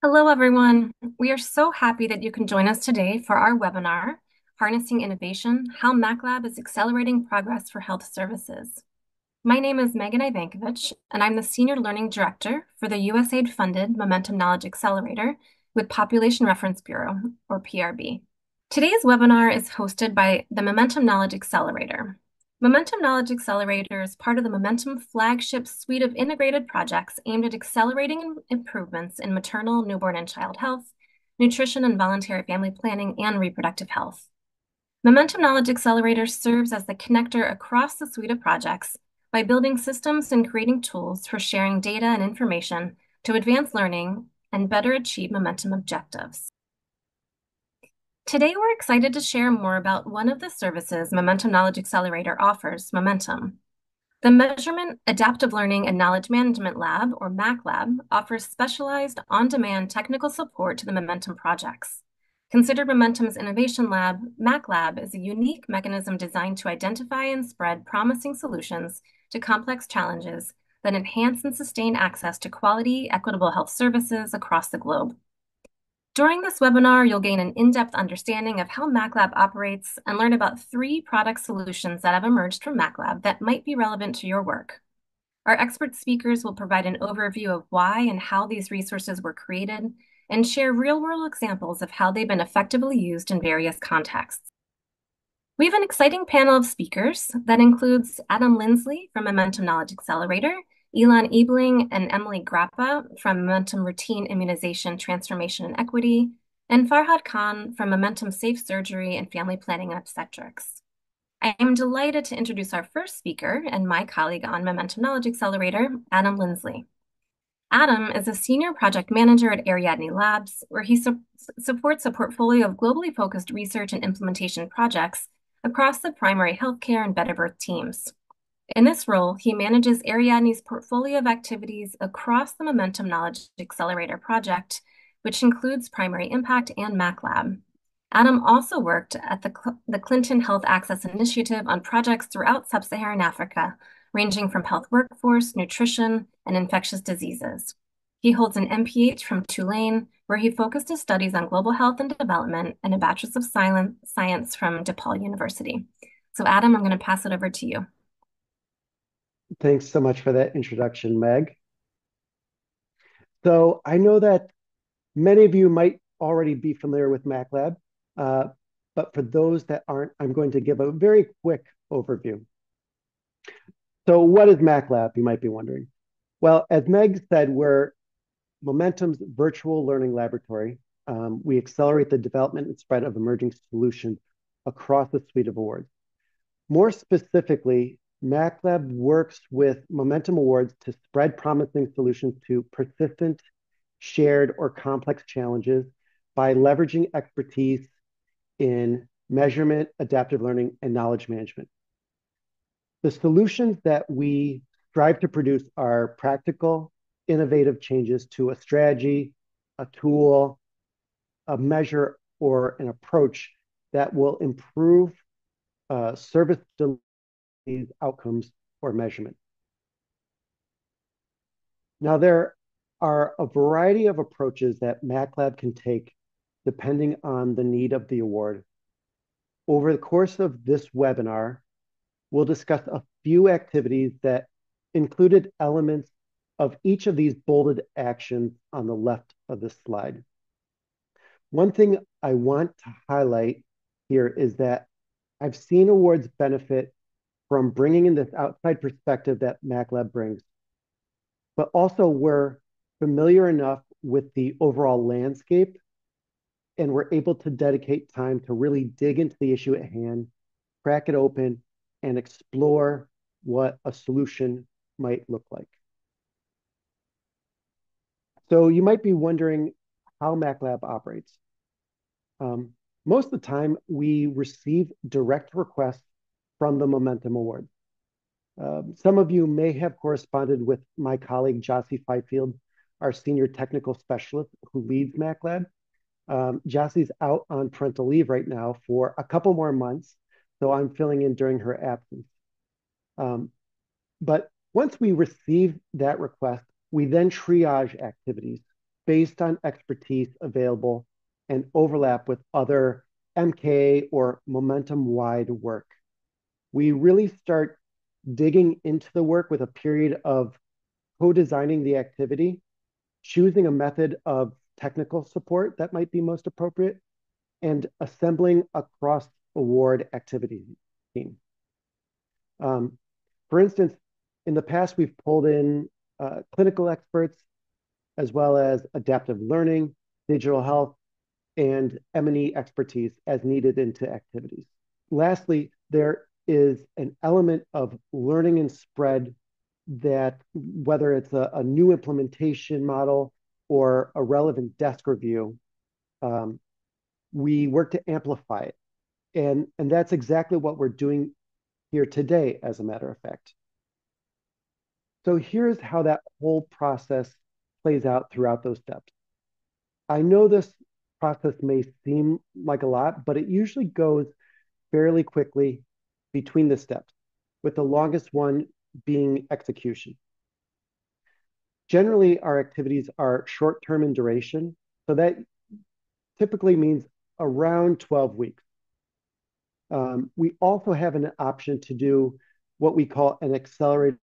Hello, everyone. We are so happy that you can join us today for our webinar, Harnessing Innovation, How MAKLab is Accelerating Progress for Health Services. My name is Megan Ivankovich, and I'm the Senior Learning Director for the USAID-funded Momentum Knowledge Accelerator with Population Reference Bureau, or PRB. Today's webinar is hosted by the Momentum Knowledge Accelerator. Momentum Knowledge Accelerator is part of the Momentum flagship suite of integrated projects aimed at accelerating improvements in maternal, newborn, and child health, nutrition and voluntary family planning, and reproductive health. Momentum Knowledge Accelerator serves as the connector across the suite of projects by building systems and creating tools for sharing data and information to advance learning and better achieve momentum objectives. Today, we're excited to share more about one of the services Momentum Knowledge Accelerator offers, Momentum. The Measurement, Adaptive Learning, and Knowledge Management Lab, or MAKLab, offers specialized on-demand technical support to the Momentum projects. Considered Momentum's innovation lab, MAKLab is a unique mechanism designed to identify and spread promising solutions to complex challenges that enhance and sustain access to quality, equitable health services across the globe. During this webinar, you'll gain an in-depth understanding of how MAKLab operates and learn about 3 product solutions that have emerged from MAKLab that might be relevant to your work. Our expert speakers will provide an overview of why and how these resources were created and share real-world examples of how they've been effectively used in various contexts. We have an exciting panel of speakers that includes Adam Lindsley from Momentum Knowledge Accelerator, Elon Ebling and Emily Grappa from Momentum Routine Immunization Transformation and Equity, and Farhad Khan from Momentum Safe Surgery and Family Planning and Obstetrics. I am delighted to introduce our first speaker and my colleague on Momentum Knowledge Accelerator, Adam Lindsley. Adam is a senior project manager at Ariadne Labs, where he supports a portfolio of globally focused research and implementation projects across the primary healthcare and better birth teams. In this role, he manages Ariadne's portfolio of activities across the Momentum Knowledge Accelerator project, which includes Primary Impact and MAKLab. Adam also worked at the Clinton Health Access Initiative on projects throughout sub-Saharan Africa, ranging from health workforce, nutrition, and infectious diseases. He holds an MPH from Tulane, where he focused his studies on global health and development, and a Bachelor's of Science from DePaul University. So Adam, I'm going to pass it over to you. Thanks so much for that introduction, Meg. So I know that many of you might already be familiar with MAKLab, uh, but for those that aren't, I'm going to give a very quick overview. So what is MAKLab, you might be wondering? Well, as Meg said, we're Momentum's virtual learning laboratory. We accelerate the development and spread of emerging solutions across the suite of awards. More specifically, MAKLab works with Momentum Awards to spread promising solutions to persistent, shared, or complex challenges by leveraging expertise in measurement, adaptive learning, and knowledge management. The solutions that we strive to produce are practical, innovative changes to a strategy, a tool, a measure, or an approach that will improve service delivery outcomes or measurement. Now, there are a variety of approaches that MAKLab can take depending on the need of the award. Over the course of this webinar, we'll discuss a few activities that included elements of each of these bolded actions on the left of the slide. One thing I want to highlight here is that I've seen awards benefit from bringing in this outside perspective that MAKLab brings, but also we're familiar enough with the overall landscape and we're able to dedicate time to really dig into the issue at hand, crack it open, and explore what a solution might look like. So you might be wondering how MAKLab operates. Most of the time, we receive direct requests from the Momentum Award. Some of you may have corresponded with my colleague, Jossie Fifield, our senior technical specialist who leads MAKLab. Jossie's out on parental leave right now for a couple more months, so I'm filling in during her absence. But once we receive that request, we then triage activities. based on expertise available and overlap with other MK or momentum-wide work. We really start digging into the work with a period of co-designing the activity, choosing a method of technical support that might be most appropriate, and assembling a cross-award activity team. Um, for instance, in the past, we've pulled in clinical experts as well as adaptive learning, digital health, and M&E expertise as needed into activities. Lastly, there is an element of learning and spread that whether it's a new implementation model or a relevant desk review, we work to amplify it. And that's exactly what we're doing here today, as a matter of fact. So here's how that whole process plays out throughout those steps. I know this process may seem like a lot, but it usually goes fairly quickly between the steps, with the longest one being execution. Generally, our activities are short-term in duration, so that typically means around 12 weeks. We also have an option to do what we call an accelerated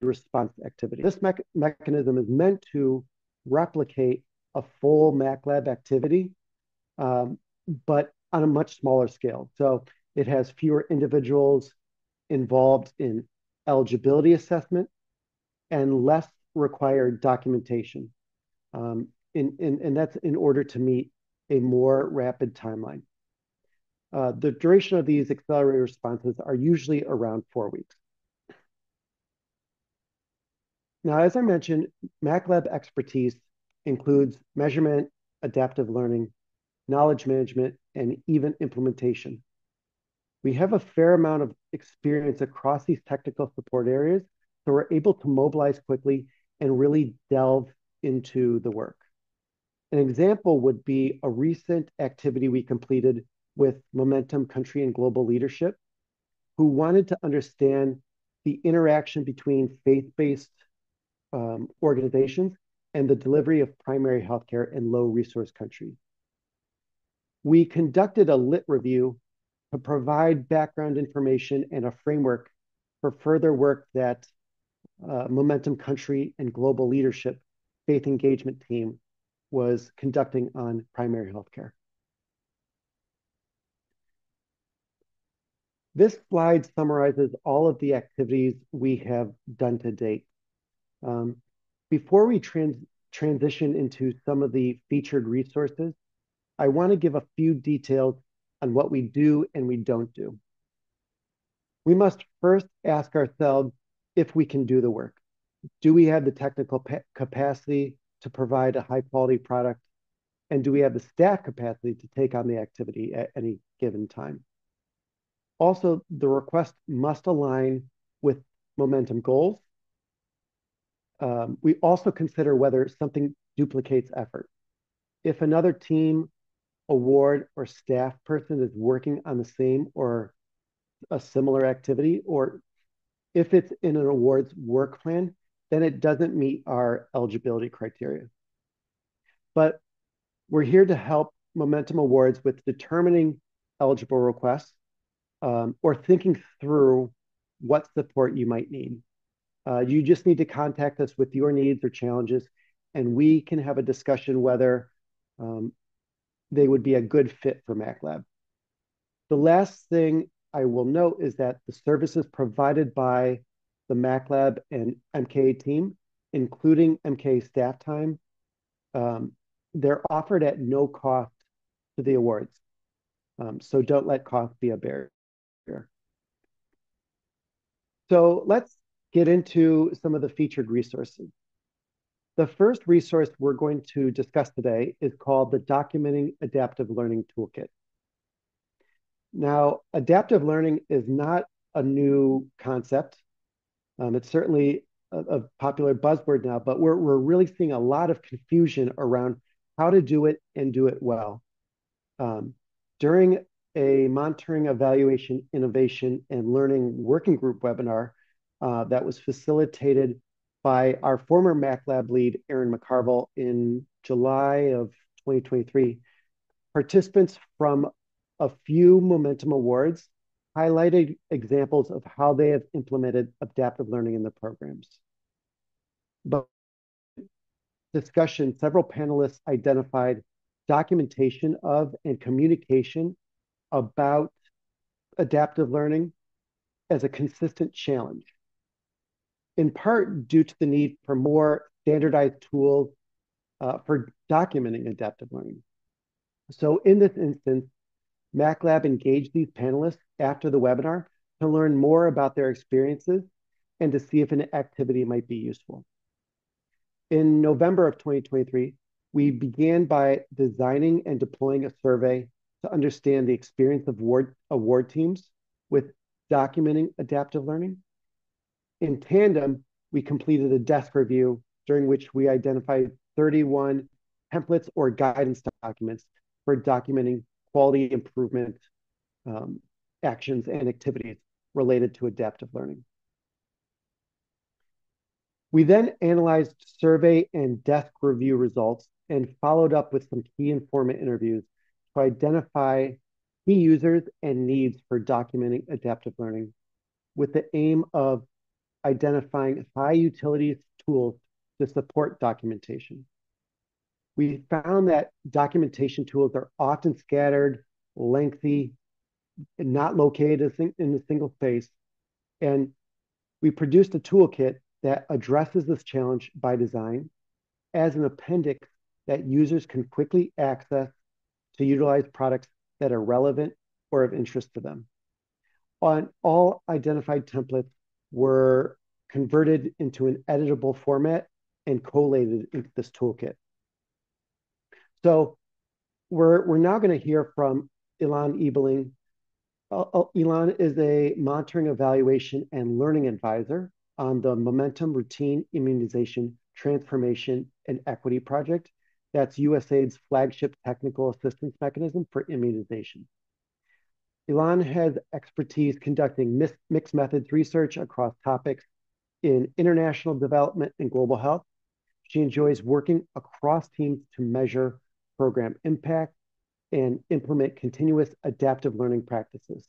response activity. This mechanism is meant to replicate a full MAKLab activity, but on a much smaller scale. So it has fewer individuals involved in eligibility assessment and less required documentation. And that's in order to meet a more rapid timeline. The duration of these accelerated responses are usually around 4 weeks. Now, as I mentioned, MAKLab expertise includes measurement, adaptive learning, knowledge management, and even implementation. We have a fair amount of experience across these technical support areas, so we're able to mobilize quickly and really delve into the work. An example would be a recent activity we completed with Momentum Country and Global Leadership, who wanted to understand the interaction between faith-based organizations and the delivery of primary healthcare in low-resource countries. We conducted a lit review to provide background information and a framework for further work that Momentum Country and Global Leadership faith engagement team was conducting on primary healthcare. This slide summarizes all of the activities we have done to date. Before we transition into some of the featured resources, I want to give a few details on what we do and we don't do. We must first ask ourselves if we can do the work. Do we have the technical capacity to provide a high quality product? And do we have the staff capacity to take on the activity at any given time? Also, the request must align with momentum goals. We also consider whether something duplicates effort. If another team, award, or staff person is working on the same or a similar activity, or if it's in an awards work plan, then it doesn't meet our eligibility criteria. But we're here to help Momentum Awards with determining eligible requests or thinking through what support you might need. You just need to contact us with your needs or challenges, and we can have a discussion whether they would be a good fit for MAKLab. The last thing I will note is that the services provided by the MAKLab and MK team, including MK staff time, they're offered at no cost to the awards. So don't let cost be a barrier. So let's get into some of the featured resources. The first resource we're going to discuss today is called the Documenting Adaptive Learning Toolkit. Now, adaptive learning is not a new concept. It's certainly a popular buzzword now, but we're really seeing a lot of confusion around how to do it and do it well. During a monitoring, evaluation, innovation, and learning working group webinar that was facilitated by our former MAKLab lead, Erin McCarville, in July of 2023. Participants from a few Momentum Awards highlighted examples of how they have implemented adaptive learning in their programs. But discussion, several panelists identified documentation of and communication about adaptive learning as a consistent challenge, in part due to the need for more standardized tools for documenting adaptive learning. So in this instance, MAKLab engaged these panelists after the webinar to learn more about their experiences and to see if an activity might be useful. In November of 2023, we began by designing and deploying a survey to understand the experience of award teams with documenting adaptive learning. In tandem, we completed a desk review during which we identified 31 templates or guidance documents for documenting quality improvement actions and activities related to adaptive learning. We then analyzed survey and desk review results and followed up with some key informant interviews to identify key users and needs for documenting adaptive learning, with the aim of identifying high utility tools to support documentation. We found that documentation tools are often scattered, lengthy, and not located in a single space. And we produced a toolkit that addresses this challenge by design as an appendix that users can quickly access to utilize products that are relevant or of interest to them. All identified templates were converted into an editable format and collated into this toolkit. So we're now going to hear from Ilan Ebeling. Ilan is a monitoring, evaluation, and learning advisor on the Momentum Routine Immunization Transformation and Equity Project. That's USAID's flagship technical assistance mechanism for immunization. Ilan has expertise conducting mixed methods research across topics in international development and global health. She enjoys working across teams to measure program impact and implement continuous adaptive learning practices.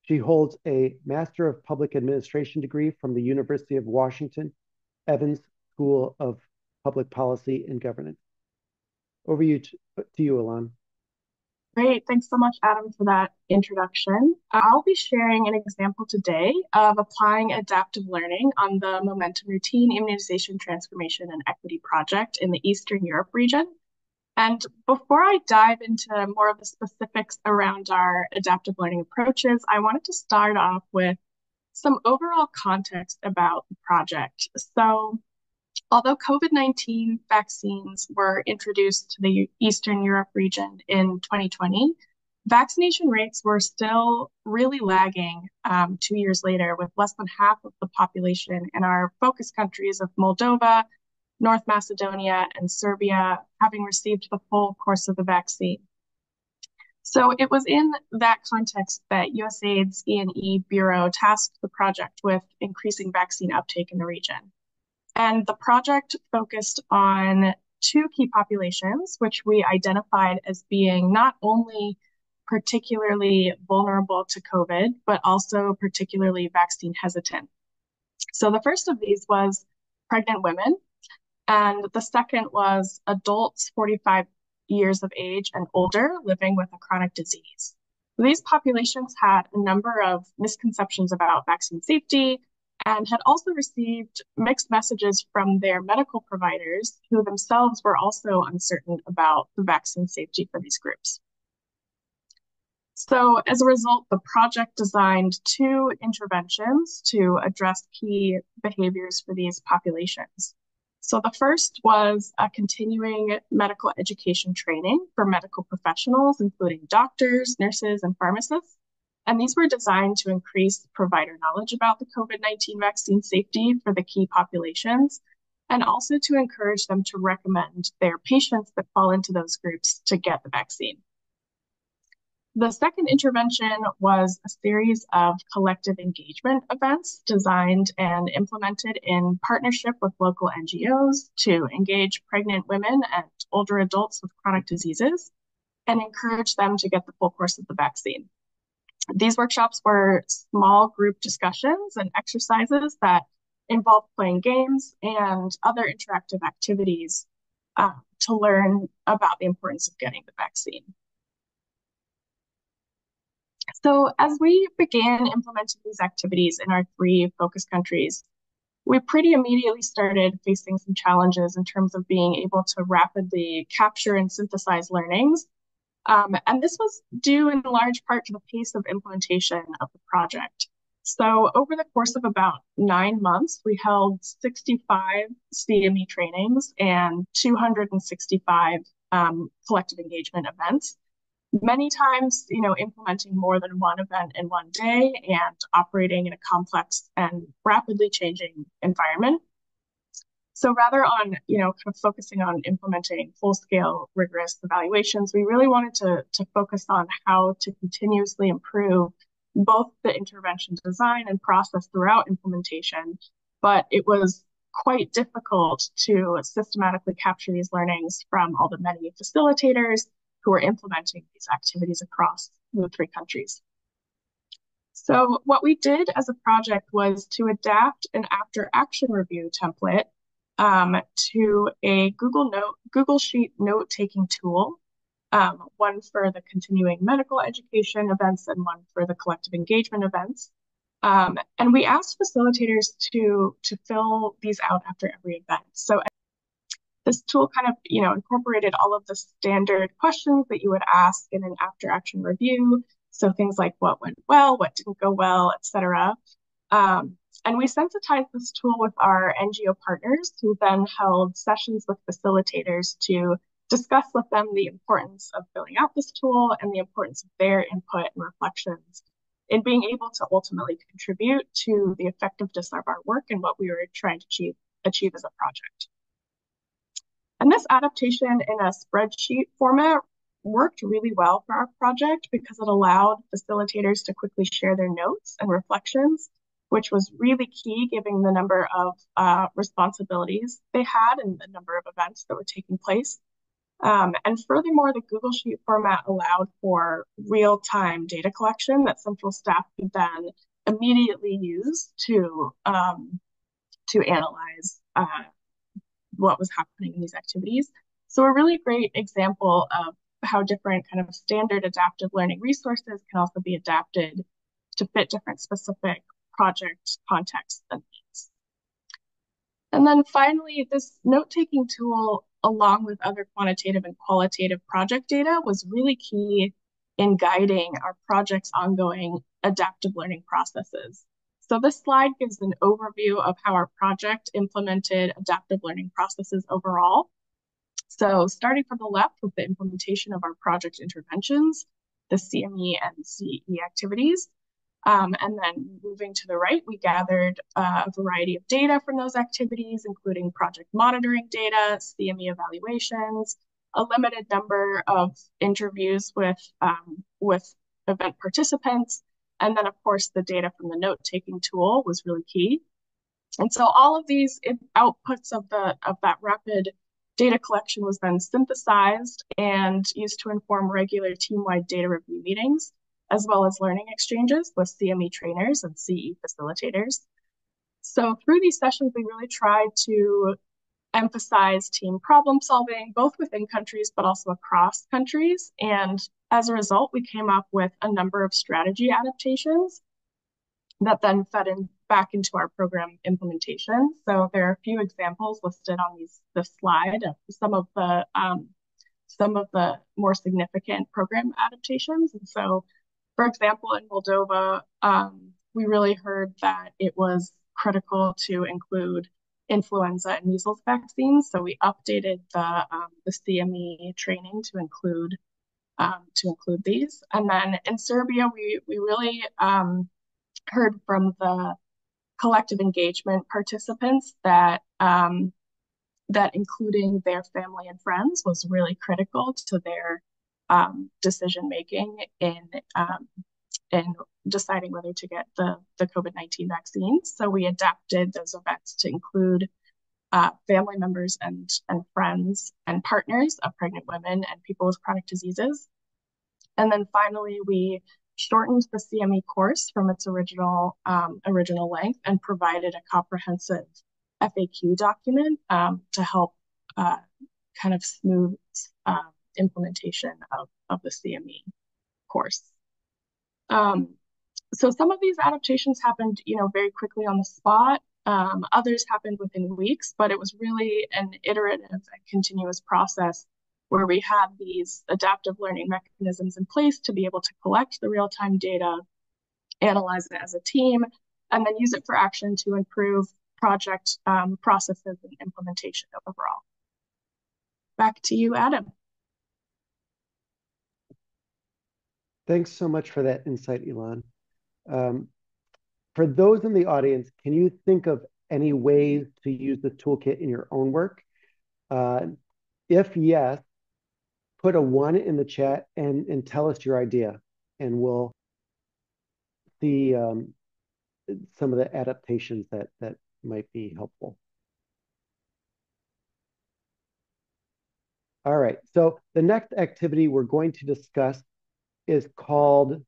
She holds a Master of Public Administration degree from the University of Washington, Evans School of Public Policy and Governance. Over to you, Ilan. Great. Thanks so much, Adam, for that introduction. I'll be sharing an example today of applying adaptive learning on the Momentum Routine Immunization Transformation and Equity Project in the Eastern Europe region. And before I dive into more of the specifics around our adaptive learning approaches, I wanted to start off with some overall context about the project. So, although COVID-19 vaccines were introduced to the Eastern Europe region in 2020, vaccination rates were still really lagging 2 years later, with less than half of the population in our focus countries of Moldova, North Macedonia, and Serbia having received the full course of the vaccine. So it was in that context that USAID's E&E Bureau tasked the project with increasing vaccine uptake in the region. And the project focused on two key populations, which we identified as being not only particularly vulnerable to COVID, but also particularly vaccine hesitant. So the first of these was pregnant women, and the second was adults 45 years of age and older living with a chronic disease. These populations had a number of misconceptions about vaccine safety and had also received mixed messages from their medical providers, who themselves were also uncertain about the vaccine safety for these groups. So as a result, the project designed two interventions to address key behaviors for these populations. So the first was a continuing medical education training for medical professionals, including doctors, nurses, and pharmacists. And these were designed to increase provider knowledge about the COVID-19 vaccine safety for the key populations, and also to encourage them to recommend their patients that fall into those groups to get the vaccine. The second intervention was a series of collective engagement events designed and implemented in partnership with local NGOs to engage pregnant women and older adults with chronic diseases and encourage them to get the full course of the vaccine. These workshops were small group discussions and exercises that involved playing games and other interactive activities to learn about the importance of getting the vaccine. So as we began implementing these activities in our 3 focus countries, we pretty immediately started facing some challenges in terms of being able to rapidly capture and synthesize learnings. And this was due in large part to the pace of implementation of the project. So over the course of about 9 months, we held 65 CME trainings and 265 collective engagement events. Many times, implementing more than one event in one day and operating in a complex and rapidly changing environment. So rather on, kind of focusing on implementing full-scale rigorous evaluations, we really wanted to focus on how to continuously improve both the intervention design and process throughout implementation. But it was quite difficult to systematically capture these learnings from all the many facilitators who are implementing these activities across the 3 countries. So what we did as a project was to adapt an after action review template to a Google Sheet note-taking tool, one for the continuing medical education events and one for the collective engagement events. And we asked facilitators to fill these out after every event. So this tool kind of, incorporated all of the standard questions that you would ask in an after-action review. So things like what went well, what didn't go well, etc. And we sensitized this tool with our NGO partners, who then held sessions with facilitators to discuss with them the importance of filling out this tool and the importance of their input and reflections in being able to ultimately contribute to the effectiveness of our work and what we were trying to achieve as a project. And this adaptation in a spreadsheet format worked really well for our project because it allowed facilitators to quickly share their notes and reflections, which was really key given the number of responsibilities they had and the number of events that were taking place. And furthermore, the Google Sheet format allowed for real-time data collection that central staff could then immediately use to analyze what was happening in these activities. So a really great example of how different kind of standard adaptive learning resources can also be adapted to fit different specific project contexts and needs. And then finally, this note-taking tool, along with other quantitative and qualitative project data, was really key in guiding our project's ongoing adaptive learning processes. So this slide gives an overview of how our project implemented adaptive learning processes overall. So starting from the left with the implementation of our project interventions, the CME and CE activities, and then moving to the right, we gathered a variety of data from those activities, including project monitoring data, CME evaluations, a limited number of interviews with event participants, and then, of course, the data from the note-taking tool was really key. And so all of these outputs of that rapid data collection was then synthesized and used to inform regular team-wide data review meetings, as well as learning exchanges with CME trainers and CE facilitators. So through these sessions, we really tried to emphasize team problem solving, both within countries, but also across countries. And as a result, we came up with a number of strategy adaptations that then fed back into our program implementation. So there are a few examples listed on this slide of some of the more significant program adaptations. And so, for example, in Moldova, we really heard that it was critical to include influenza and measles vaccines. So we updated the CME training to include these. And then in Serbia, we really heard from the collective engagement participants that that including their family and friends was really critical to their decision making in deciding whether to get the COVID-19 vaccines. So we adapted those events to include family members and friends and partners of pregnant women and people with chronic diseases. And then finally, we shortened the CME course from its original length and provided a comprehensive FAQ document to help kind of smooth implementation of the CME course. So some of these adaptations happened, very quickly on the spot. Others happened within weeks, but it was really an iterative and continuous process where we had these adaptive learning mechanisms in place to be able to collect the real-time data, analyze it as a team, and then use it for action to improve project processes and implementation overall. Back to you, Adam. Thanks so much for that insight, Elon. For those in the audience, can you think of any ways to use the toolkit in your own work? If yes, put a 1 in the chat and tell us your idea, and we'll see some of the adaptations that might be helpful. All right, so the next activity we're going to discuss is called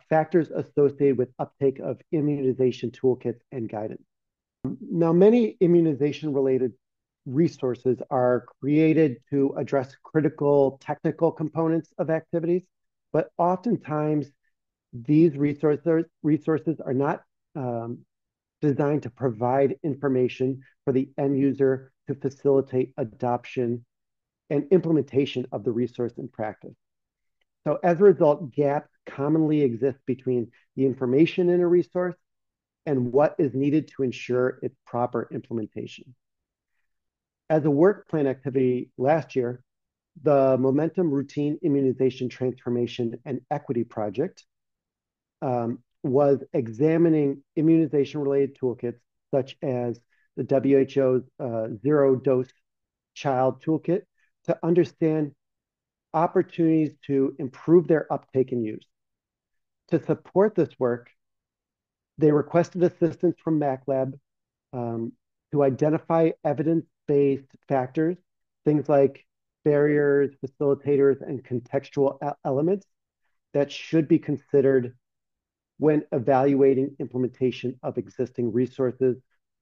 factors associated with uptake of immunization toolkits and guidance. Now, many immunization-related resources are created to address critical technical components of activities, but oftentimes these resources are not designed to provide information for the end user to facilitate adoption and implementation of the resource in practice. So as a result, gaps commonly exist between the information in a resource and what is needed to ensure its proper implementation. As a work plan activity last year, the Momentum Routine Immunization Transformation and Equity Project was examining immunization-related toolkits such as the WHO's zero-dose child toolkit to understand opportunities to improve their uptake and use. To support this work, they requested assistance from MAKLab to identify evidence-based factors, things like barriers, facilitators, and contextual elements that should be considered when evaluating implementation of existing resources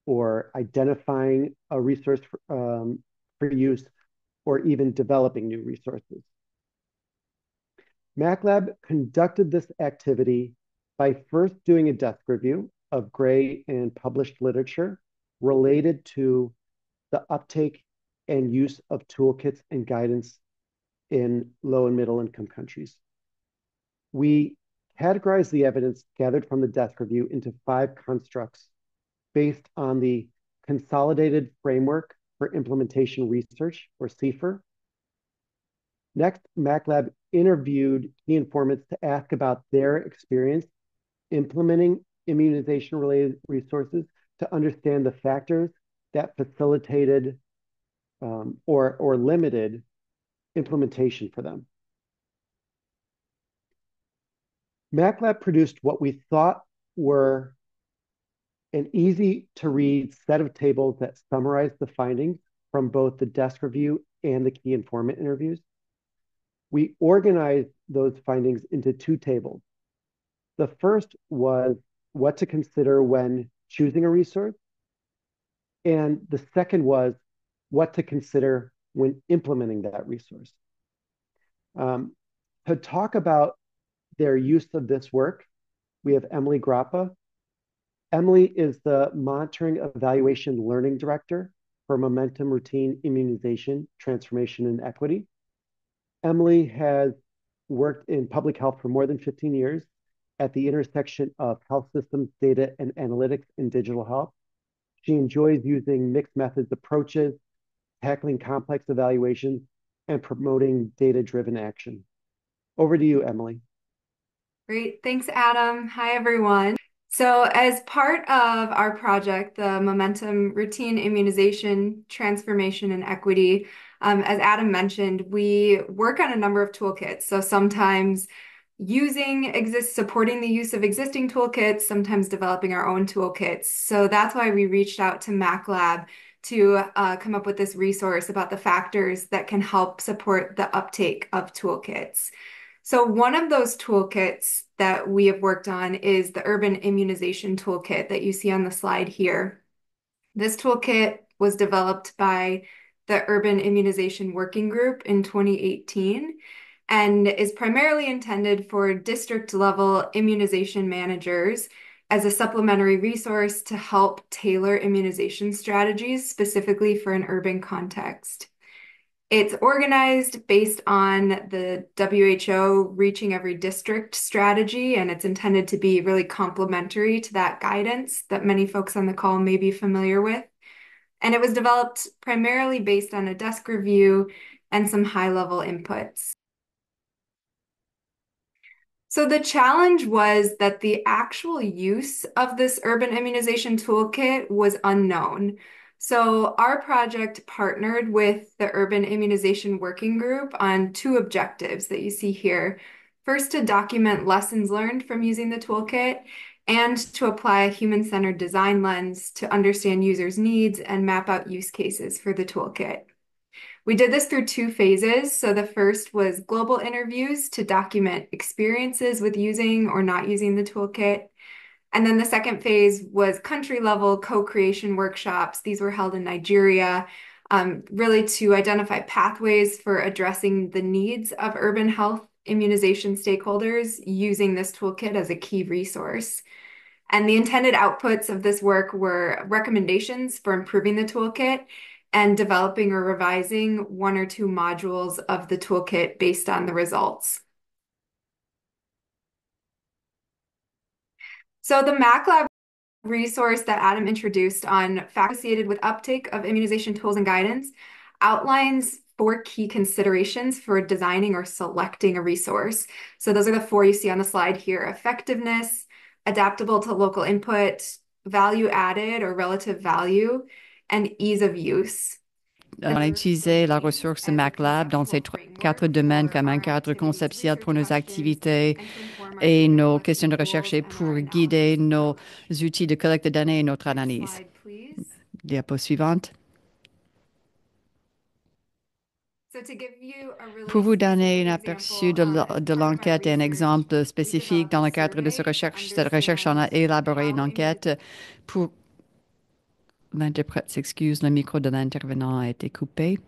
or identifying a resource for use or even developing new resources. MAKLab conducted this activity by first doing a desk review of gray and published literature related to the uptake and use of toolkits and guidance in low and middle income countries. We categorized the evidence gathered from the desk review into 5 constructs based on the Consolidated Framework for Implementation Research, or CFIR. Next, MAKLab interviewed key informants to ask about their experience implementing immunization-related resources to understand the factors that facilitated or limited implementation for them. MAKLab produced what we thought were an easy-to-read set of tables that summarized the findings from both the desk review and the key informant interviews. We organized those findings into 2 tables. The first was what to consider when choosing a resource, and the second was what to consider when implementing that resource. To talk about their use of this work, we have Emily Grappa. Emily is the Monitoring, Evaluation, Learning Director for Momentum Routine Immunization, Transformation, and Equity. Emily has worked in public health for more than 15 years at the intersection of health systems, data, and analytics in digital health. She enjoys using mixed methods approaches, tackling complex evaluations, and promoting data-driven action. Over to you, Emily. Great. Thanks, Adam. Hi, everyone. So, as part of our project, the Momentum Routine Immunization Transformation and Equity, as Adam mentioned, we work on a number of toolkits. So, sometimes supporting the use of existing toolkits, sometimes developing our own toolkits. So, that's why we reached out to MAKLab to come up with this resource about the factors that can help support the uptake of toolkits. So one of those toolkits that we have worked on is the Urban Immunization Toolkit that you see on the slide here. This toolkit was developed by the Urban Immunization Working Group in 2018 and is primarily intended for district level immunization managers as a supplementary resource to help tailor immunization strategies specifically for an urban context. It's organized based on the WHO reaching every district strategy, and it's intended to be really complementary to that guidance that many folks on the call may be familiar with. And it was developed primarily based on a desk review and some high-level inputs. So the challenge was that the actual use of this urban immunization toolkit was unknown. So our project partnered with the Urban Immunization Working Group on two objectives that you see here. First, to document lessons learned from using the toolkit and to apply a human-centered design lens to understand users' needs and map out use cases for the toolkit. We did this through two phases. So the first was global interviews to document experiences with using or not using the toolkit. And then the second phase was country level co-creation workshops. These were held in Nigeria, really to identify pathways for addressing the needs of urban health immunization stakeholders using this toolkit as a key resource. And the intended outputs of this work were recommendations for improving the toolkit and developing or revising one or two modules of the toolkit based on the results. So the MAKLab resource that Adam introduced on facts associated with uptake of immunization tools and guidance outlines four key considerations for designing or selecting a resource. So those are the four you see on the slide here: effectiveness, adaptable to local input, value added or relative value, and ease of use. On a utilisé la ressource MAKLab dans ces quatre domaines comme un cadre conceptuel pour nos activités et nos questions de recherche et pour guider nos outils de collecte de données et notre analyse. Diapo suivante. Pour vous donner un aperçu de l'enquête et un exemple spécifique dans le cadre de cette recherche, on a élaboré une enquête pour... L'interprète s'excuse, le micro de l'intervenant a été coupé.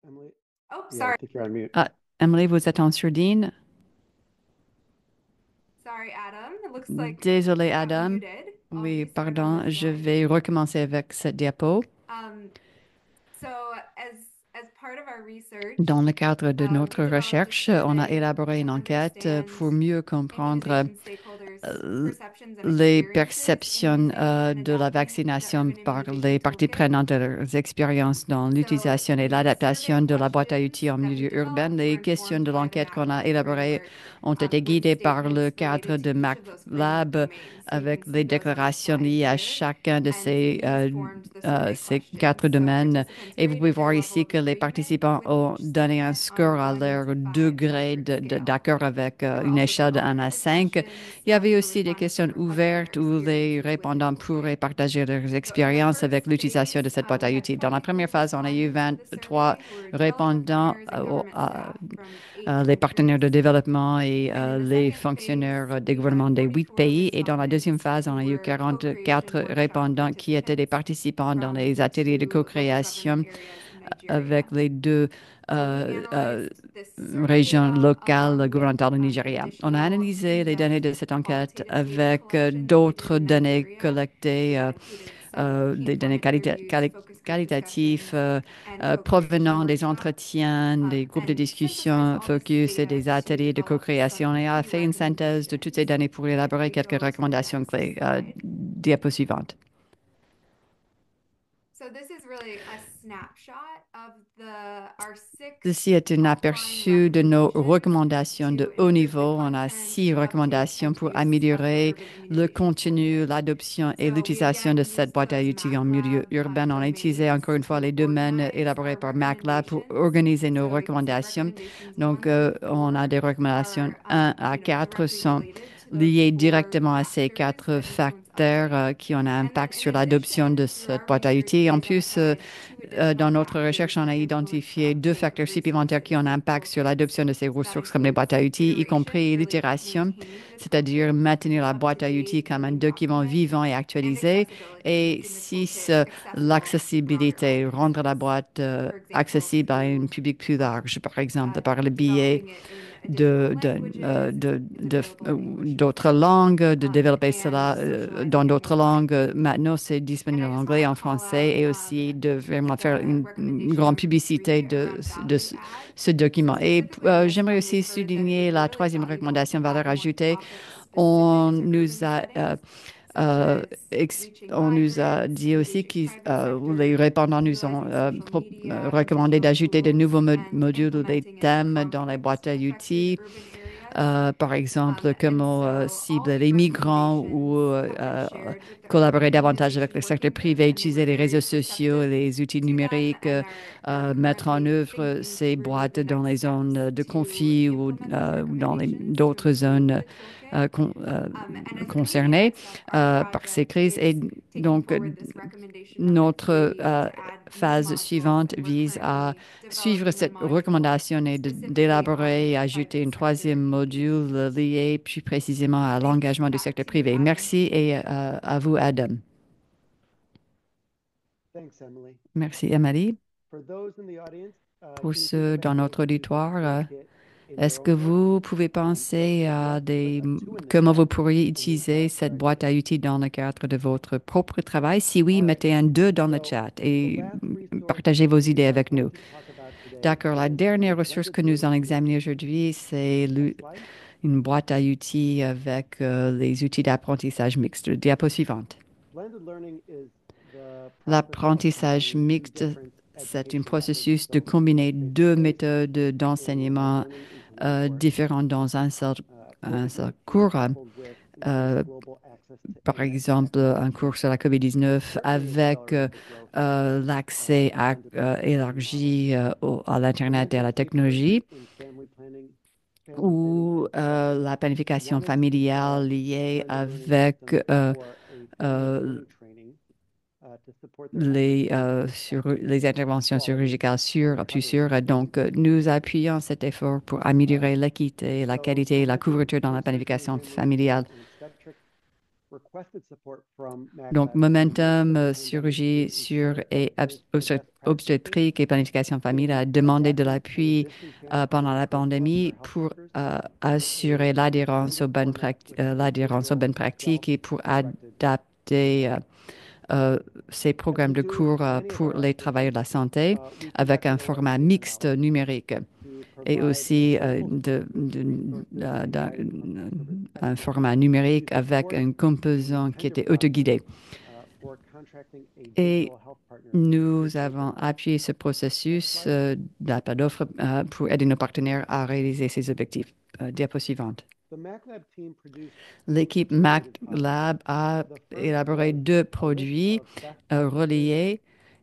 Emily? Oh, Yeah, I sorry. think you're on mute. Ah, Emily, vous êtes en sourdine. Sorry, Adam. It looks like Désolé, you got Adam. muted. I'll Oui, restart on pardon, this je one. vais recommencer avec cette diapo. So as part of our research, Dans le cadre de we notre developed a recherche, on a survey élaboré une to enquête pour understand mieux comprendre immunization stakeholders' perceptions and les experiences perceptions in using and de la adapting the vaccination urban par immunization les parties toolkit. prenantes de leurs expériences dans l'utilisation et The l'adaptation survey de la boîte à outils questions en that we milieu urbain. developed Les were questions de informed by the l'enquête qu'on a MAKLab élaborées framework ont été with guidées par le statements cadre related de to each of those framework MAKLab domains. So you avec can les see those on the déclarations slide liées à here. chacun de And these formed the survey ces questions. quatre So domaines. participants Et vous pouvez rated their voir level ici of que les agreement participants with ont each donné un statement on score a à 1 leur to 5 degré Likert scale. d'accord avec There were une also some échelle de 1 à open-ended 5. questions Il y avait for aussi des respondents to questions reflect on ouvertes their où les experiences with the répondants pourraient toolkit. partager leurs So in the expériences avec first l'utilisation de phase, cette boîte à we had outils. Dans la 24 première phase, on a eu respondents to the 23 survey who were development répondants, partners and government staff from 8 les partenaires de countries. développement et And in the les second fonctionnaires phase, des we had gouvernements des 8 44 pays. Et dans la deuxième respondents phase, who on a eu were 44 co-creation workshop répondants qui étaient des participants participants dans from les ateliers de two local co-création government areas in avec Nigeria. les deux So we analyzed this survey régions data locales along with gouvernementales au Nigeria. On a additional analysé les données de in-depth cette enquête qualitative data avec collection that we did d'autres in données Nigeria collectées, that included several des données hand-on interviews, focus group qualitatives discussions, and co-creation provenant des workshops, entretiens, des groupes de and synthesized discussion all this focus et data des to ateliers de develop co-création some et a key fait une synthèse de toutes ces recommendations données pour élaborer that you quelques can also see on the recommandations next clés. slide. Diapo suivante. So this is really us Ceci est un aperçu de nos recommandations de haut niveau. On a 6 recommandations pour améliorer le contenu, l'adoption et l'utilisation de cette boîte à outils en milieu urbain. On a utilisé encore une fois les domaines élaborés par MAKLab pour organiser nos recommandations. Donc, on a des recommandations 1 à 4 sont liées directement à ces 4 facteurs qui ont un impact sur l'adoption de cette boîte à outils. En plus, dans notre recherche, on a identifié 2 facteurs supplémentaires qui ont un impact sur l'adoption de ces ressources comme les boîtes à outils, y compris l'itération, c'est-à-dire maintenir la boîte à outils comme un document vivant et actualisé. Et 6, l'accessibilité, rendre la boîte accessible à un public plus large, par exemple, par le biais d'autres langues, de développer cela dans d'autres langues. Maintenant, c'est disponible en anglais, en français, et aussi de vraiment faire une grande publicité de ce document. Et j'aimerais aussi souligner la 3e recommandation, valeur ajoutée. On nous a on nous a dit aussi que les répondants nous ont recommandé d'ajouter de nouveaux modules ou des thèmes dans les boîtes à outils. Par exemple, comment cibler les migrants ou collaborer davantage avec le secteur privé, utiliser les réseaux sociaux, les outils numériques, mettre en œuvre ces boîtes dans les zones de conflit ou dans d'autres zones concernées par ces crises. Et donc, notre phase suivante vise à suivre cette recommandation et d'élaborer et ajouter un 3e module lié plus précisément à l'engagement du secteur privé. Merci et à vous, Adam. Merci, Emily. Pour ceux dans notre auditoire, est-ce que vous pouvez penser à comment vous pourriez utiliser cette boîte à outils dans le cadre de votre propre travail? Si oui, mettez un 2 dans le chat et partagez vos idées avec nous. D'accord. La dernière ressource que nous allons examiner aujourd'hui, c'est une boîte à outils avec les outils d'apprentissage mixte. Diapo suivante. L'apprentissage mixte, c'est un processus de combiner 2 méthodes d'enseignement différentes dans un seul cours. Par exemple, un cours sur la COVID-19 avec l'accès élargi à l'Internet et à la technologie, ou la planification familiale liée avec les interventions chirurgicales plus sûres. Donc, nous appuyons cet effort pour améliorer l'équité, la qualité et la couverture dans la planification familiale. Donc, Momentum, chirurgie et obstétrique et planification familiale a demandé de l'appui pendant la pandémie pour assurer l'adhérence aux bonnes pratiques et pour adapter ces programmes de cours pour les travailleurs de la santé avec un format mixte numérique et aussi un format numérique avec un composant qui était autoguidé. Et nous avons appuyé ce processus d'appel d'offres pour aider nos partenaires à réaliser ces objectifs. Diapo suivante. L'équipe MAKLab a élaboré 2 produits reliés.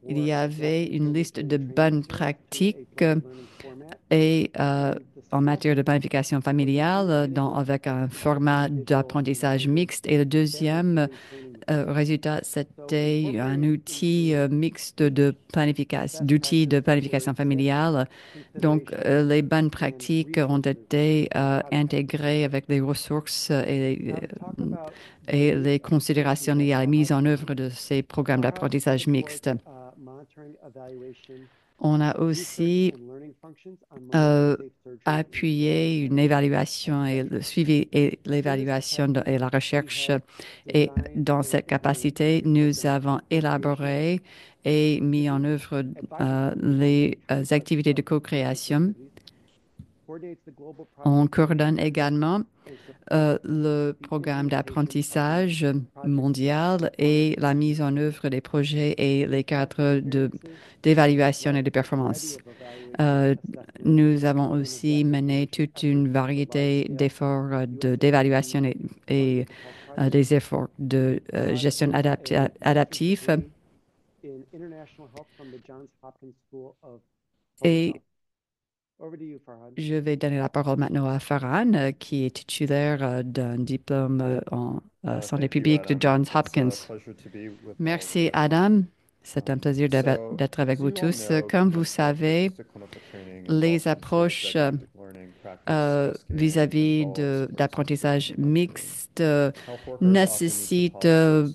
Il y avait une liste de bonnes pratiques et en matière de planification familiale avec un format d'apprentissage mixte. Et le deuxième résultat, c'était un outil mixte d'outils de planification familiale. Donc, les bonnes pratiques ont été intégrées avec les ressources et les considérations liées à la mise en œuvre de ces programmes d'apprentissage mixte. On a aussi appuyé une évaluation et le suivi et l'évaluation et la recherche. Et dans cette capacité, nous avons élaboré et mis en œuvre les activités de co-création. On coordonne également le programme d'apprentissage mondial et la mise en œuvre des projets et les cadres d'évaluation et de performance. Euh, Nous avons aussi mené toute une variété d'efforts d'évaluation et, des efforts de gestion adaptive. Et je vais donner la parole maintenant à Farhan, qui est titulaire d'un diplôme en santé publique de Johns Hopkins. Merci, Adam. C'est un plaisir d'être avec vous tous. Comme vous savez, les approches vis-à-vis d'apprentissage mixte nécessitent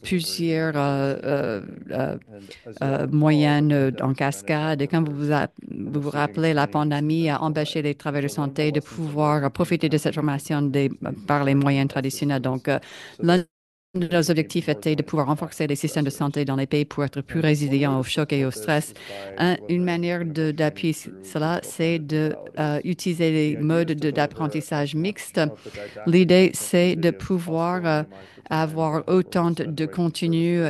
plusieurs moyennes en cascade. Et comme vous vous rappelez, la pandémie a empêché les travailleurs de santé de pouvoir profiter de cette formation par les moyens traditionnels. Donc, l'un de nos objectifs était de pouvoir renforcer les systèmes de santé dans les pays pour être plus résilients au choc et au stress. Une manière d'appuyer cela, c'est d'utiliser les modes d'apprentissage mixte. L'idée, c'est de pouvoir avoir autant de contenu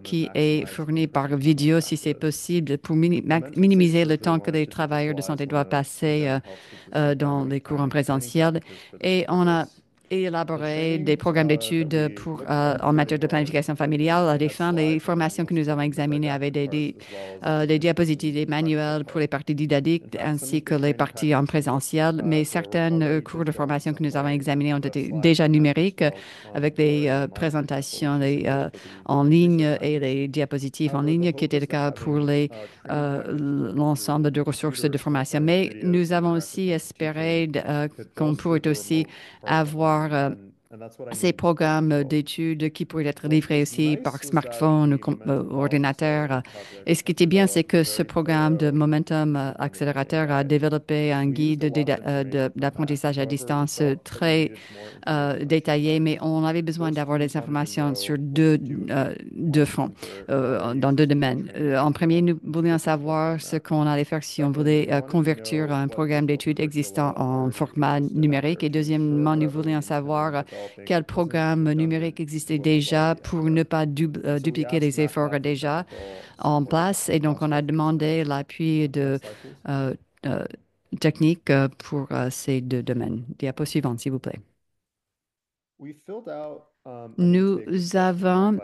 qui est fourni par vidéo, si c'est possible, pour minimiser le temps que les travailleurs de santé doivent passer dans les cours en présentiel. Et on a élaboré des programmes d'études en matière de planification familiale. À des fins, les formations que nous avons examinées avaient des diapositives, des manuels pour les parties didactiques ainsi que les parties en présentiel. Mais certains cours de formation que nous avons examinés ont été déjà numériques avec des présentations en ligne et les diapositives en ligne, qui était le cas pour l'ensemble de ressources de formation. Mais nous avons aussi espéré qu'on pourrait aussi avoir ces programmes d'études qui pourraient être livrés aussi par smartphone ou ordinateur. Et ce qui était bien, c'est que ce programme de Momentum Accélérateur a développé un guide d'apprentissage à distance très détaillé, mais on avait besoin d'avoir des informations sur deux fronts, dans deux domaines. En premier, nous voulions savoir ce qu'on allait faire si on voulait convertir un programme d'études existant en format numérique. Et deuxièmement, nous voulions savoir quel programme numérique existait déjà pour ne pas dupliquer les efforts déjà en place. Et donc, on a demandé l'appui de euh, euh, techniques pour ces deux domaines. Diapo suivante, s'il vous plaît. Nous avons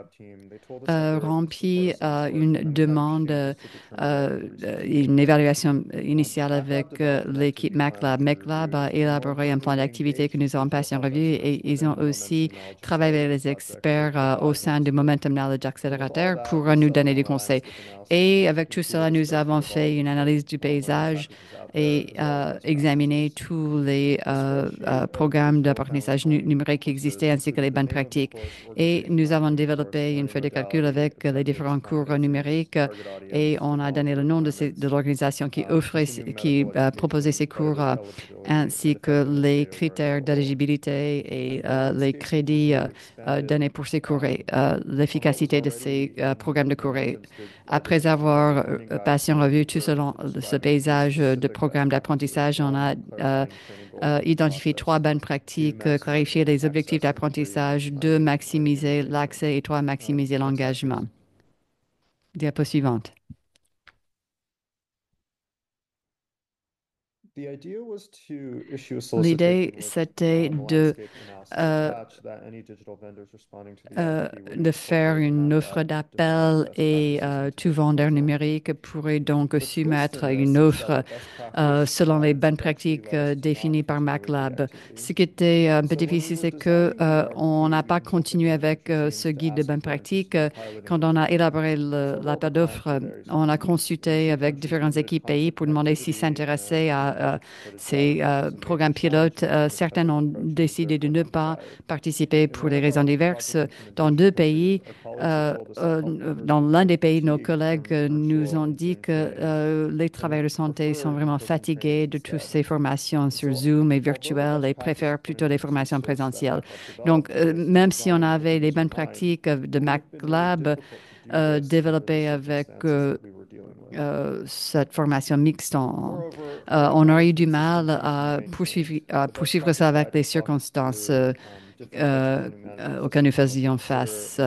rempli une demande, une évaluation initiale avec l'équipe MAKLab. MAKLab a élaboré un plan d'activité que nous avons passé en revue et ils ont aussi travaillé avec les experts au sein du Momentum Knowledge Accelerator pour nous donner des conseils. Et avec tout cela, nous avons fait une analyse du paysage et examiné tous les programmes d'apprentissage numérique qui existaient ainsi que les bonnes pratiques. Et nous avons développé une feuille de calcul avec les différents cours numériques et on a donné le nom de l'organisation qui proposait ces cours ainsi que les critères d'éligibilité et les crédits donnés pour ces cours et l'efficacité de ces programmes de cours. Et après avoir passé en revue tout ce paysage de programmes d'apprentissage, on a identifié trois bonnes pratiques, clarifier les objectifs d'apprentissage, deux, maximiser l'accès et trois, maximiser l'engagement. Diapo suivante. L'idée, c'était de faire une offre d'appel et tout vendeur numérique pourrait donc soumettre une offre selon les bonnes pratiques définies par MAKLab. Ce qui était un peu difficile, c'est que on n'a pas continué avec ce guide de bonnes pratiques. Quand on a élaboré l'appel d'offres, on a consulté avec différentes équipes pays pour demander s'ils s'intéressaient à ces programmes pilotes. Certains ont décidé de ne pas participer pour des raisons diverses. Dans deux pays, dans l'un des pays, nos collègues nous ont dit que les travailleurs de santé sont vraiment fatigués de toutes ces formations sur Zoom et virtuelles et préfèrent plutôt les formations présentielles. Donc, même si on avait les bonnes pratiques de MAKLab développées avec cette formation mixte. On aurait eu du mal à poursuivre ça avec les circonstances auxquelles nous faisions face.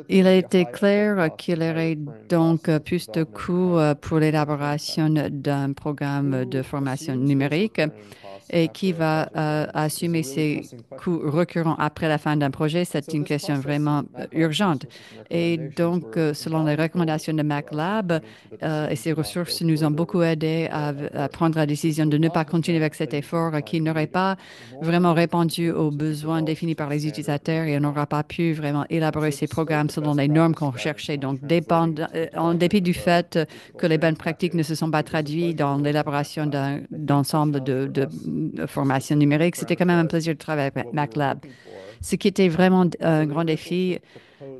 Il a été clair qu'il y aurait donc plus de coûts pour l'élaboration d'un programme de formation numérique et qui va assumer ces coûts récurrents après la fin d'un projet. C'est une question vraiment urgente. Et donc, selon les recommandations de MAKLab, et ces ressources nous ont beaucoup aidé à prendre la décision de ne pas continuer avec cet effort qui n'aurait pas vraiment répondu aux besoins définis par les utilisateurs et on n'aura pas pu vraiment élaborer ces programmes selon les normes qu'on recherchait. Donc, en dépit du fait que les bonnes pratiques ne se sont pas traduites dans l'élaboration d'ensemble de formations numériques, c'était quand même un plaisir de travailler avec MAKLab. Ce qui était vraiment un grand défi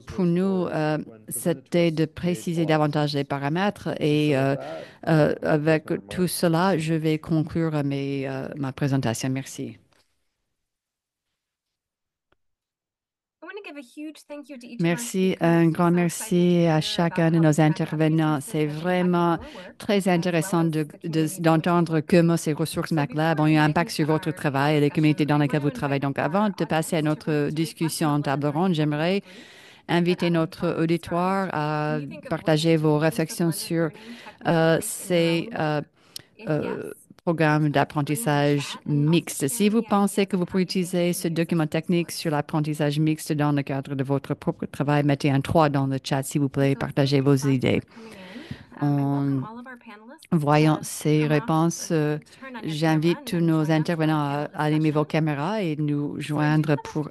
pour nous, c'était de préciser davantage les paramètres et avec tout cela, je vais conclure ma présentation. Merci. Merci, un grand merci à chacun de nos intervenants. C'est vraiment très intéressant d'entendre comment ces ressources MAKLab ont eu un impact sur votre travail et les communautés dans lesquelles vous travaillez. Donc, avant de passer à notre discussion en table ronde, j'aimerais inviter notre auditoire à partager vos réflexions sur ces programme d'apprentissage mixte. Si vous pensez que vous pouvez utiliser ce document technique sur l'apprentissage mixte dans le cadre de votre propre travail, mettez un 3 dans le chat, s'il vous plaît, partagez vos idées. En voyant ces réponses, j'invite tous nos intervenants à allumer vos caméras et nous joindre pour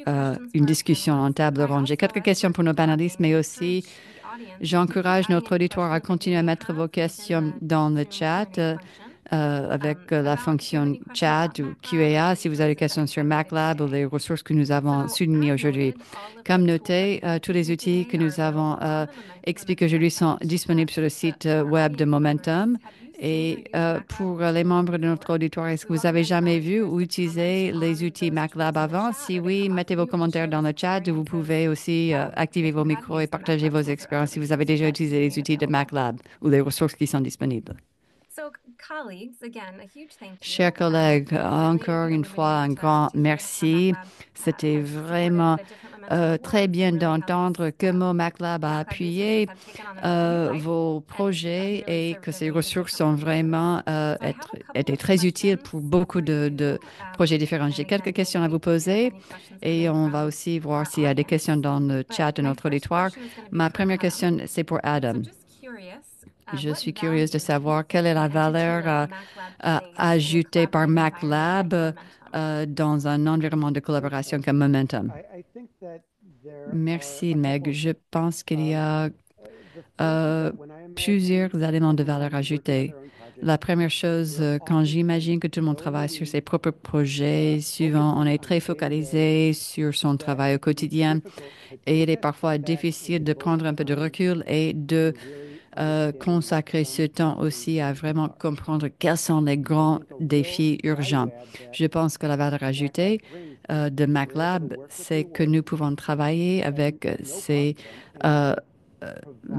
une discussion en table ronde. J'ai quelques questions pour nos panélistes, mais aussi j'encourage notre auditoire à continuer à mettre vos questions dans le chat avec la fonction chat ou QA si vous avez des questions sur MAKLab ou les ressources que nous avons soulignées aujourd'hui. Comme noté, tous les outils que nous avons expliqués aujourd'hui sont disponibles sur le site web de Momentum. Et pour les membres de notre auditoire, est-ce que vous avez jamais vu ou utilisé les outils MAKLab avant? Si oui, mettez vos commentaires dans le chat. Vous pouvez aussi activer vos micros et partager vos expériences si vous avez déjà utilisé les outils de MAKLab ou les ressources qui sont disponibles. Chers collègues, encore une fois, un grand merci. C'était vraiment très bien d'entendre comment MAKLab a appuyé vos projets et que ces ressources ont vraiment été très utiles pour beaucoup de projets différents. J'ai quelques questions à vous poser et on va aussi voir s'il y a des questions dans le chat de notre auditoire. Ma première question, c'est pour Adam. Je suis curieuse de savoir quelle est la valeur ajoutée par MAKLab dans un environnement de collaboration comme Momentum. Merci, Meg. Je pense qu'il y a plusieurs éléments de valeur ajoutée. La première chose, quand j'imagine que tout le monde travaille sur ses propres projets, souvent on est très focalisé sur son travail au quotidien et il est parfois difficile de prendre un peu de recul et de consacrer ce temps aussi à vraiment comprendre quels sont les grands défis urgents. Je pense que la valeur ajoutée de MAKLab, c'est que nous pouvons travailler avec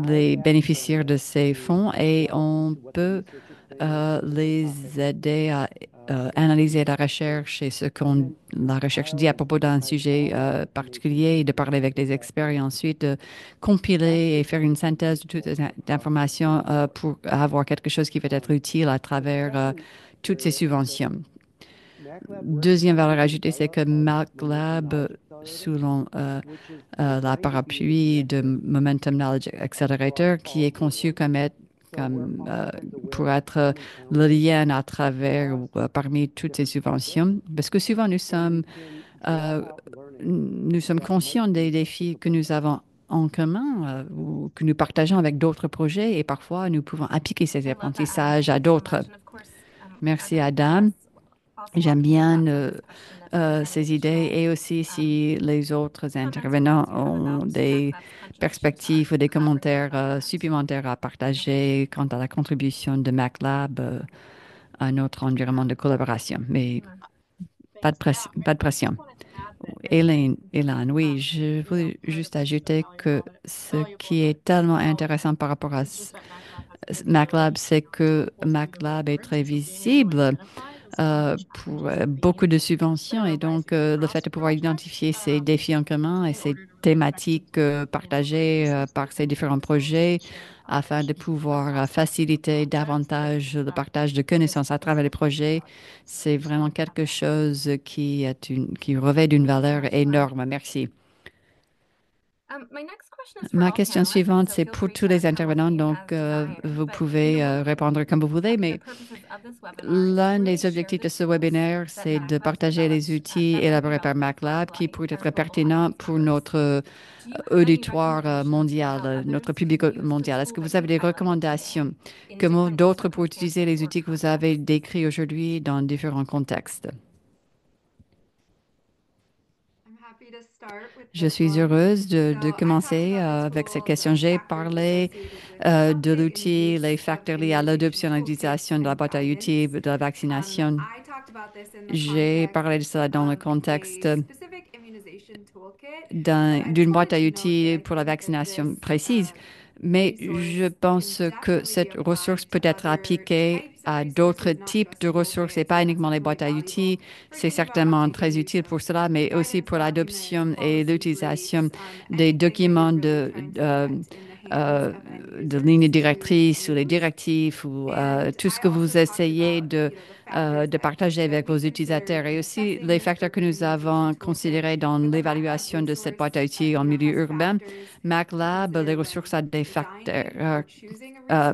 les bénéficiaires de ces fonds et on peut les aider à analyser la recherche et ce qu'on la recherche dit à propos d'un sujet particulier et de parler avec des experts et ensuite de compiler et faire une synthèse de toutes ces informations pour avoir quelque chose qui peut être utile à travers toutes ces subventions. Deuxième valeur ajoutée, c'est que MAKLab, selon la parapluie de Momentum Knowledge Accelerator, qui est conçu pour être le lien à travers ou parmi toutes ces subventions. Parce que souvent, nous sommes conscients des défis que nous avons en commun ou que nous partageons avec d'autres projets et parfois nous pouvons appliquer ces apprentissages à d'autres. Merci, Adam. J'aime bien ces idées et aussi si les autres intervenants ont des perspectives ou des commentaires supplémentaires à partager quant à la contribution de MAKLab à notre environnement de collaboration. Mais pas de pression. Hélène, oui, je voulais juste ajouter que ce qui est tellement intéressant par rapport à MAKLab, c'est que MAKLab est très visible pour beaucoup de subventions et donc le fait de pouvoir identifier ces défis en commun et ces thématiques partagées par ces différents projets afin de pouvoir faciliter davantage le partage de connaissances à travers les projets, c'est vraiment quelque chose qui revêt d'une valeur énorme. Merci. Ma question suivante, c'est pour tous les intervenants, donc vous pouvez répondre comme vous voulez, mais l'un des objectifs de ce webinaire, c'est de partager les outils élaborés par MAKLab qui pourraient être pertinents pour notre auditoire mondial, notre public mondial. Est-ce que vous avez des recommandations? Comment d'autres pour utiliser les outils que vous avez décrits aujourd'hui dans différents contextes? Je suis heureuse de commencer avec cette question. J'ai parlé de l'outil, les facteurs liés à l'adoption et l'utilisation de la boîte à outils de la vaccination. J'ai parlé de cela dans le contexte d'une boîte à outils pour la vaccination précise, mais je pense que cette ressource peut être appliquée à d'autres types de ressources et pas uniquement les boîtes à outils. C'est certainement très utile pour cela, mais aussi pour l'adoption et l'utilisation des documents de lignes directrices ou les directives ou tout ce que vous essayez de partager avec vos utilisateurs et aussi les facteurs que nous avons considérés dans l'évaluation de cette boîte à outils en milieu urbain. MAKLab, les ressources à des facteurs, euh,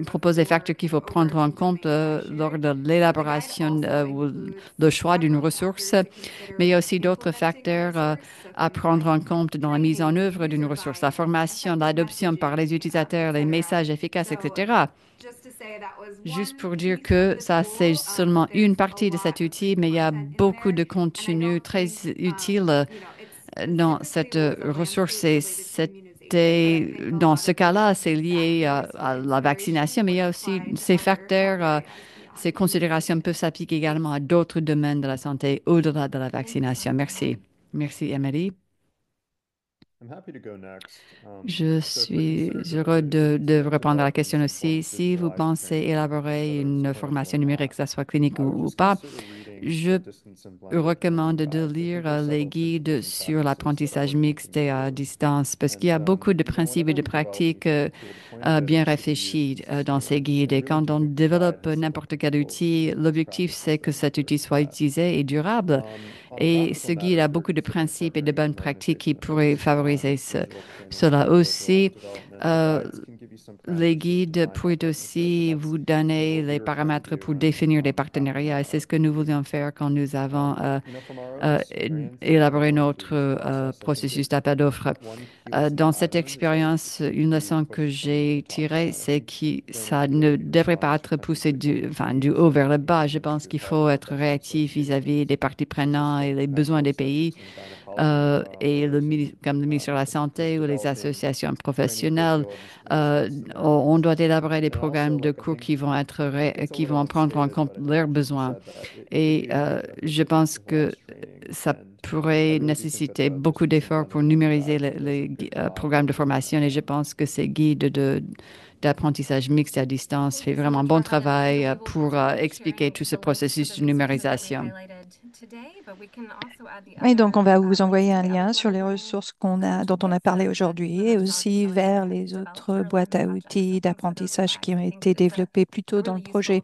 propose des facteurs qu'il faut prendre en compte lors de l'élaboration ou le choix d'une ressource, mais il y a aussi d'autres facteurs à prendre en compte dans la mise en œuvre d'une ressource, la formation, l'adoption par les utilisateurs, les messages efficaces, etc. Juste pour dire que ça, c'est seulement une partie de cet outil, mais il y a beaucoup de contenu très utile dans cette ressource. Et dans ce cas-là, c'est lié à la vaccination, mais il y a aussi ces facteurs, ces considérations peuvent s'appliquer également à d'autres domaines de la santé au-delà de la vaccination. Merci. Merci, Emily. Je suis heureux de répondre à la question aussi. Si vous pensez élaborer une formation numérique, que ce soit clinique ou pas, je recommande de lire les guides sur l'apprentissage mixte et à distance parce qu'il y a beaucoup de principes et de pratiques bien réfléchis dans ces guides. Et quand on développe n'importe quel outil, l'objectif, c'est que cet outil soit utilisé et durable. Et ce guide a beaucoup de principes et de bonnes pratiques qui pourraient favoriser cela aussi. Euh, les guides pourraient aussi vous donner les paramètres pour définir des partenariats. Et c'est ce que nous voulions faire quand nous avons euh, élaboré notre processus d'appel d'offres. Dans cette expérience, une leçon que j'ai tirée, c'est que ça ne devrait pas être poussé du haut vers le bas. Je pense qu'il faut être réactif vis-à-vis des parties prenantes et les besoins des pays. Comme le ministère de la Santé ou les associations professionnelles, on doit élaborer des programmes de cours qui vont prendre en compte leurs besoins. Et je pense que ça pourrait nécessiter beaucoup d'efforts pour numériser les programmes de formation et je pense que ces guides d'apprentissage mixte à distance fait vraiment un bon travail pour expliquer tout ce processus de numérisation. Et donc, on va vous envoyer un lien sur les ressources dont on a parlé aujourd'hui et aussi vers les autres boîtes à outils d'apprentissage qui ont été développées plus tôt dans le projet.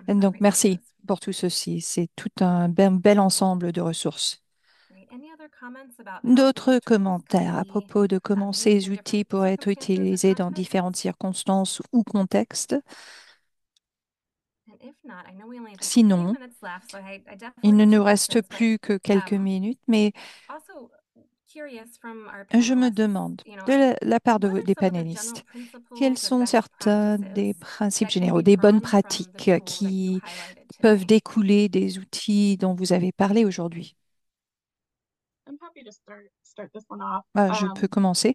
Et donc, merci pour tout ceci. C'est tout un bel ensemble de ressources. D'autres commentaires à propos de comment ces outils pourraient être utilisés dans différentes circonstances ou contextes? Sinon, il ne nous reste plus que quelques minutes, mais je me demande, de la part des panélistes, quels sont certains des principes généraux, des bonnes pratiques qui peuvent découler des outils dont vous avez parlé aujourd'hui? Je peux commencer.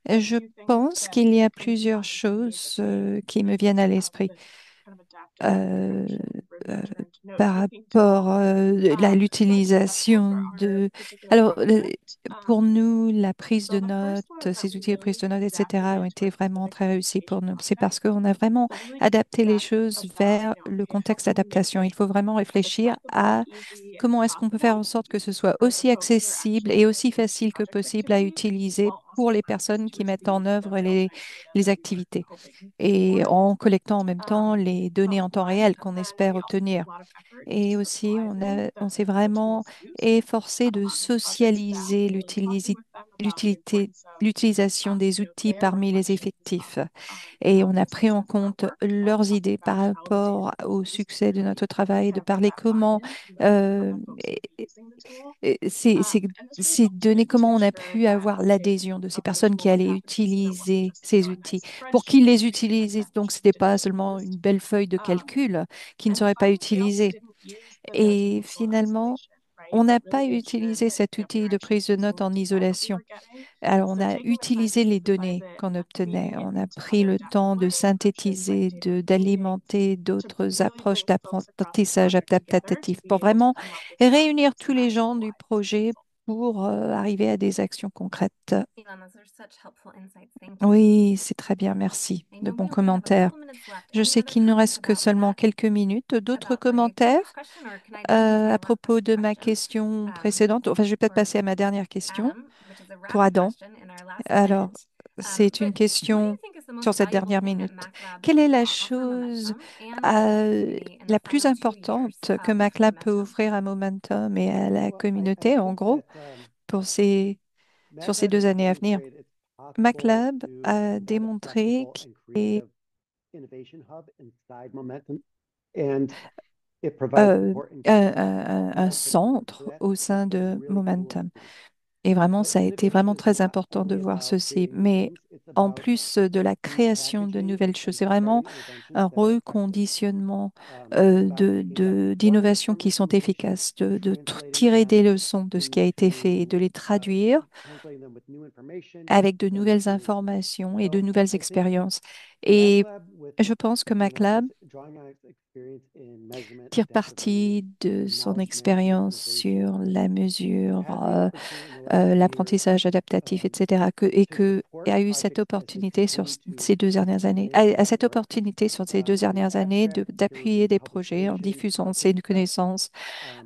Je pense qu'il y a plusieurs choses qui me viennent à l'esprit. euh, turn to note par taking rapport tool. à So successful for l'utilisation our de... particular Alors, project. pour nous, la prise So de the first notes, one is that ces we outils de prise really de notes, adapted etc., ont it to été a vraiment specific très réussis pour implementation nous. C'est parce qu'on context. a vraiment So really just adapté les thinking choses about, vers le okay, how contexte can we make d'adaptation. this Il faut vraiment as réfléchir accessible and à easy as comment est-ce qu'on peut faire possible en sorte que ce soit for the aussi folks who are accessible actually et aussi doing the facile que project possible à activities, utiliser while pour also les allowing personnes us to qui mettent en receive the œuvre real-time data les that we were activités hoping et for. en collectant en même temps les données From en temps one, réel qu'on then espère we also put obtenir. a lot of effort into Et aussi, socializing on s'est the vraiment tool's use, efforcé de project staff socialiser really talking with them about the importance of l'utilisation des outils their parmi les reflections effectifs. on Et how on a this pris fits en into our compte work, while leurs talking idées par about how the data rapport we au use succès de really notre travail, de translate parler that comment buy-in from euh, the folks who will be using the tool. c'est And this really c'est helps donner comment to on a ensure pu that avoir uptake l'adhésion de ces of the personnes qui tool allaient happens, so that it wasn't utiliser just, ces a outils, nice pour qu'ils spreadsheet les and utilisent. then Donc, ce just n'était didn't pas get seulement une used. belle feuille de calcul qui ne And serait pas finally, we also utilisée. didn't use the note Et taking tool in finalement, isolation, right? on n'a But pas really made sure utilisé cet that we outil were de actually prise de using notes the en data that we isolation. were getting. Alors, on So a taking the time to utilisé les synthesize données it qu'on and then obtenait. feeding it On a into pris other le adaptive temps de learning approaches like synthétiser, data reviewing d'alimenter to d'autres really approches bring folks across the d'apprentissage project together to adaptatif be pour able to vraiment come up with réunir some tous les gens actionable du items. projet pour arriver à des actions concrètes. Elon, those are such helpful insights. Thank you. Oui, c'est très bien, merci. I De know we bons only have a commentaires. couple minutes left. Je Any sais other qu'il ne comments reste que about seulement that, quelques minutes. D'autres about my previous commentaires question, or can I jump into my propos de ma question? question précédente? Enfin, je vais peut-être For passer à ma dernière question Adam, which is a pour rapid Adam. question in our last Alors, minute. c'est une But what do you question think is the most sur cette valuable dernière thing that minute. MAKLab Quelle est can la offer chose Momentum and its community in the la plus final 2 years importante que of MAKLab peut Momentum? offrir à Momentum et à la Well, I communauté, en think gros, that pour sur ces MATLAB has 2 années à venir? demonstrated it's possible MAKLab to a have a démontré flexible and qu'il est creative innovation hub inside Momentum, and it provides support and guidance to help un people take advantage of centre that. au It's sein been de really cool to Momentum. see. Et vraiment, But ça a été innovation vraiment is très not important de only voir about ceci. creating new Mais things, it's en about plus de la création de repackaging nouvelles choses, and c'est vraiment spreading interventions un that are effective. reconditionnement It's about taking that one d'innovations qui sont information efficaces, and de translating tirer des them leçons de ce qui a été fait et de into les traduire translating them with new information avec de and nouvelles new tools. informations et de So nouvelles I think expériences. Et MATLAB, with je pense que MATLAB drawing on its experience in measurement, tire adaptive learning, parti de and son knowledge management expérience innovation, sur la mesure, has the opportunity in the last 2 years l'apprentissage adaptatif, etc., to et support a eu cette projects as they opportunité sur continue to ces 2 dernières années, advance a that cette work. opportunité sur ces deux In dernières années abstract, peer d'appuyer reviewed des projets en publications, diffusant ces project prep, connaissances,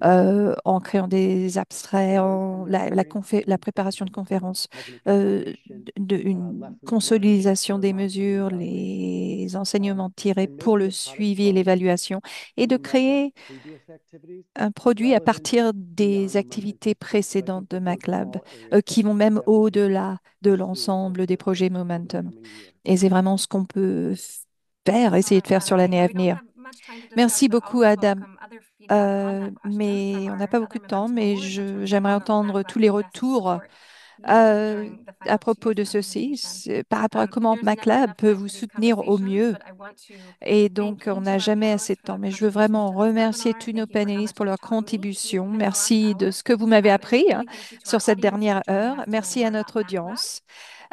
um, en créant des abstraits, learn from experience la in préparation de conférences, measurement euh, consolidation, une lessons learned consolidation for des long-term mesures, evaluation, les enseignements tirés and pour making le the product suivi et from l'évaluation, et some de of MATLAB's créer previous activities un produit à relevant partir des beyond the Momentum activités scope. So I précédentes think de that those are MAKLab, all areas qui vont même that we can au-delà de pursue over l'ensemble des projets over the Momentum. coming year. Et c'est vraiment ce qu'on peut faire, essayer de faire sur Adam, I l'année know à we don't venir. have much time to discuss, Merci but beaucoup, also Adam. welcome other feedback on that question from Mais on n'a our pas beaucoup other de temps, mais Momentumors in terms of j'aimerais how entendre tous MAKLab les can best retours support you euh, during the à final two propos years de of ceci, implementation. par rapport à comment There's never MAKLab enough peut time vous for these soutenir au conversations, mieux. but I want to Et thank donc, on each n'a of our jamais assez panelists de for temps. their Mais je veux vraiment contributions to this remercier webinar. tous nos Thank you for how panélistes much pour you've leur taught me contribution. in the last Merci de hour. ce que vous m'avez And a appris, really hein, big thank you to sur our cette audience dernière for joining heure. us to learn Merci more à about notre MAKLab. audience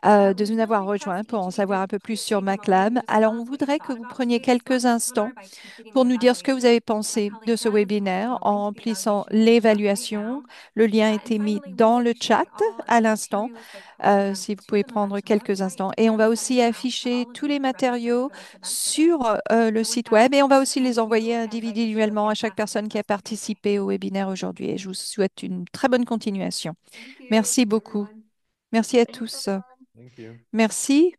de We'd nous really avoir like to rejoints ask pour each en of you savoir to un peu plus please sur take a moment MAKLab. and just Alors, tell on us what you voudrait que thought vous about preniez today's quelques instants webinar by completing the pour nous dire ce que vous evaluation. avez My pensé colleague de ce Jen is going to webinaire en link the remplissant evaluation in the chat right l'évaluation. now. Le lien a And été mis finally, we dans will le be chat sharing all à of the l'instant, materials by posting them si vous to pouvez the prendre Momentum quelques website. instants. And Et on we're va going to aussi send them out to afficher all of tous les you registered matériaux for this event today. sur le So with site that, web et on va please aussi les turn to envoyer you, and I wish you a individuellement à chaque fantastic personne qui a rest of your day. participé au webinaire aujourd'hui. Et je vous souhaite une très bonne continuation. Thank you, Merci beaucoup. everyone. Merci à Thanks, tous. everyone. Merci.